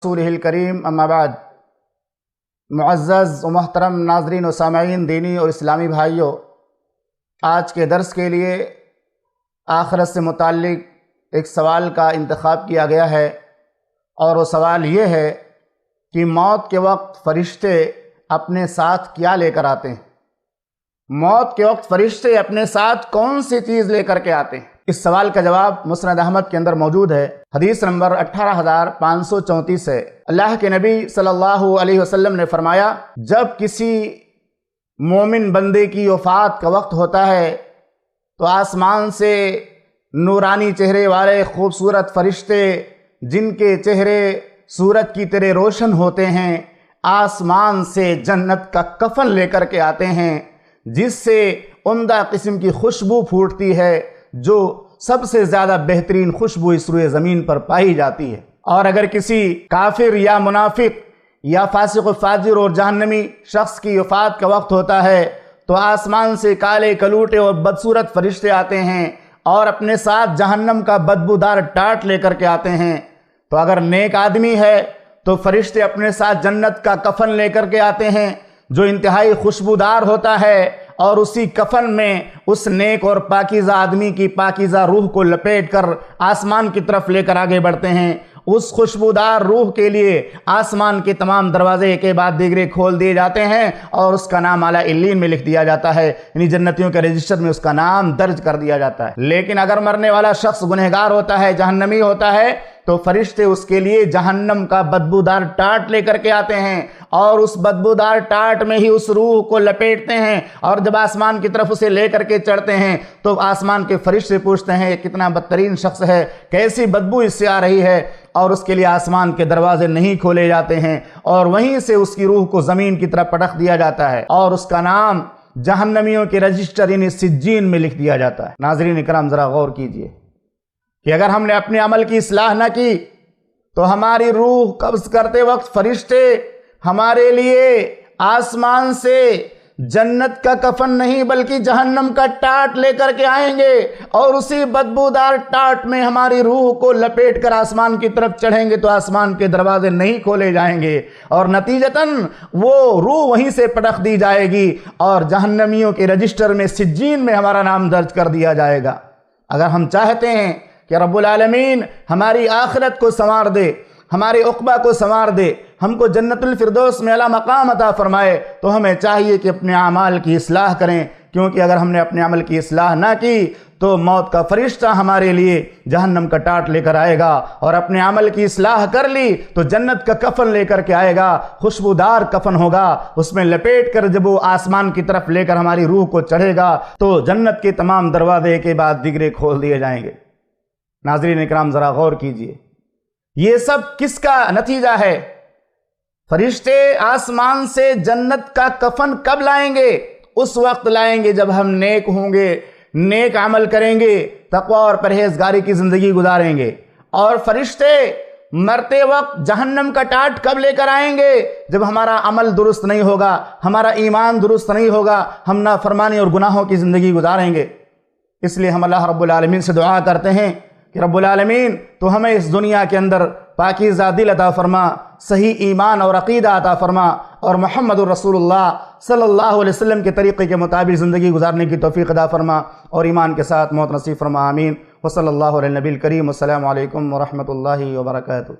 رسولہ الکریم اما بعد، معزز و محترم ناظرین و سامعین، دینی اور اسلامی بھائیوں، آج کے درس کے لیے آخرت سے متعلق ایک سوال کا انتخاب کیا گیا ہے، اور وہ سوال یہ ہے کہ موت کے وقت فرشتے اپنے ساتھ کیا لے کر آتے ہیں؟ موت کے وقت فرشتے اپنے ساتھ کون سی چیز لے کر کے آتے ہیں؟ اس سوال کا جواب مسند احمد کے اندر موجود ہے۔ حدیث نمبر 18534 ہے۔ اللہ کے نبی صلی اللہ علیہ وسلم نے فرمایا، جب کسی مومن بندے کی وفات کا وقت ہوتا ہے تو آسمان سے نورانی چہرے والے خوبصورت فرشتے، جن کے چہرے سورج کی طرح روشن ہوتے ہیں، آسمان سے جنت کا کفن لے کر کے آتے ہیں، جس سے عمدہ قسم کی خوشبو پھوٹتی ہے، جو سب سے زیادہ بہترین خوشبو اس روئے زمین پر پائی جاتی ہے۔ اور اگر کسی کافر یا منافق یا فاسق و فاجر اور جہنمی شخص کی وفات کا وقت ہوتا ہے تو آسمان سے کالے کلوٹے اور بدصورت فرشتے آتے ہیں اور اپنے ساتھ جہنم کا بدبودار ٹاٹ لے کر کے آتے ہیں۔ تو اگر نیک آدمی ہے تو فرشتے اپنے ساتھ جنت کا کفن لے کر کے آتے ہیں، جو انتہائی خوشبودار ہوتا ہے، اور اسی کفن میں اس نیک اور پاکیزہ آدمی کی پاکیزہ روح کو لپیٹ کر آسمان کی طرف لے کر آگے بڑھتے ہیں۔ اس خوشبودار روح کے لیے آسمان کے تمام دروازے ایک بعد دیگرے کھول دیے جاتے ہیں، اور اس کا نام اعلیٰ علیین میں لکھ دیا جاتا ہے، یعنی جنتیوں کے رجسٹر میں اس کا نام درج کر دیا جاتا ہے۔ لیکن اگر مرنے والا شخص گنہگار ہوتا ہے، جہنمی ہوتا ہے، تو فرشتے اس کے لیے جہنم کا بدبودار ٹاٹ لے کر کے آتے ہیں، اور اس بدبودار ٹاٹ میں ہی اس روح کو لپیٹتے ہیں، اور جب آسمان کی طرف اسے لے کر کے چڑھتے ہیں تو آسمان کے فرشتے پوچھتے ہیں، یہ کتنا بدترین شخص ہے، کیسی بدبو اس سے آ رہی ہے، اور اس کے لیے آسمان کے دروازے نہیں کھولے جاتے ہیں، اور وہیں سے اس کی روح کو زمین کی طرف پٹخ دیا جاتا ہے، اور اس کا نام جہنمیوں کے رجسٹر یعنی سجین میں لکھ دیا جاتا ہے۔ ناظرین اکرام، ذرا غور کیجئے کہ اگر ہم نے اپنے عمل کی اصلاح نہ کی تو ہماری روح قبض کرتے وقت فرشتے ہمارے لیے آسمان سے جنت کا کفن نہیں بلکہ جہنم کا ٹاٹ لے کر کے آئیں گے، اور اسی بدبودار ٹاٹ میں ہماری روح کو لپیٹ کر آسمان کی طرف چڑھیں گے تو آسمان کے دروازے نہیں کھولے جائیں گے، اور نتیجتاً وہ روح وہیں سے پٹخ دی جائے گی، اور جہنمیوں کے رجسٹر میں سجین میں ہمارا نام درج کر دیا جائے گا۔ اگر ہم چاہتے ہیں کہ رب العالمین ہماری آخرت کو سنوار دے، ہمارے عقبہ کو سنوار دے، ہم کو جنت الفردوس میں اعلیٰ مقام عطا فرمائے، تو ہمیں چاہیے کہ اپنے اعمال کی اصلاح کریں، کیونکہ اگر ہم نے اپنے عمل کی اصلاح نہ کی تو موت کا فرشتہ ہمارے لیے جہنم کا ٹاٹ لے کر آئے گا، اور اپنے عمل کی اصلاح کر لی تو جنت کا کفن لے کر کے آئے گا، خوشبودار کفن ہوگا، اس میں لپیٹ کر جب وہ آسمان کی طرف لے کر ہماری روح کو چڑھے گا تو جنت کے تمام دروازے ایک بعد دیگرے کھول دیے جائیں گے۔ ناظرین اکرام، ذرا غور کیجئے، یہ سب کس کا نتیجہ ہے؟ فرشتے آسمان سے جنت کا کفن کب لائیں گے؟ اس وقت لائیں گے جب ہم نیک ہوں گے، نیک عمل کریں گے، تقوی اور پرہیزگاری کی زندگی گزاریں گے۔ اور فرشتے مرتے وقت جہنم کا ٹاٹ کب لے کر آئیں گے؟ جب ہمارا عمل درست نہیں ہوگا، ہمارا ایمان درست نہیں ہوگا، ہم نافرمانی اور گناہوں کی زندگی گزاریں گے۔ اس لیے ہم اللہ رب العالمین سے دعا کرتے ہیں کہ رب العالمین تو ہمیں اس دنیا کے اندر پاکیزہ دل عطا فرما، صحیح ایمان اور عقیدہ عطا فرما، اور محمد الرسول اللہ صلی اللہ علیہ وسلم کے طریقے کے مطابق زندگی گزارنے کی توفیق عطا فرما، اور ایمان کے ساتھ موت نصیب فرما، آمین۔ وصلی اللہ علیہ نبی الکریم۔ السلام علیکم ورحمۃ اللہ وبرکاتہ۔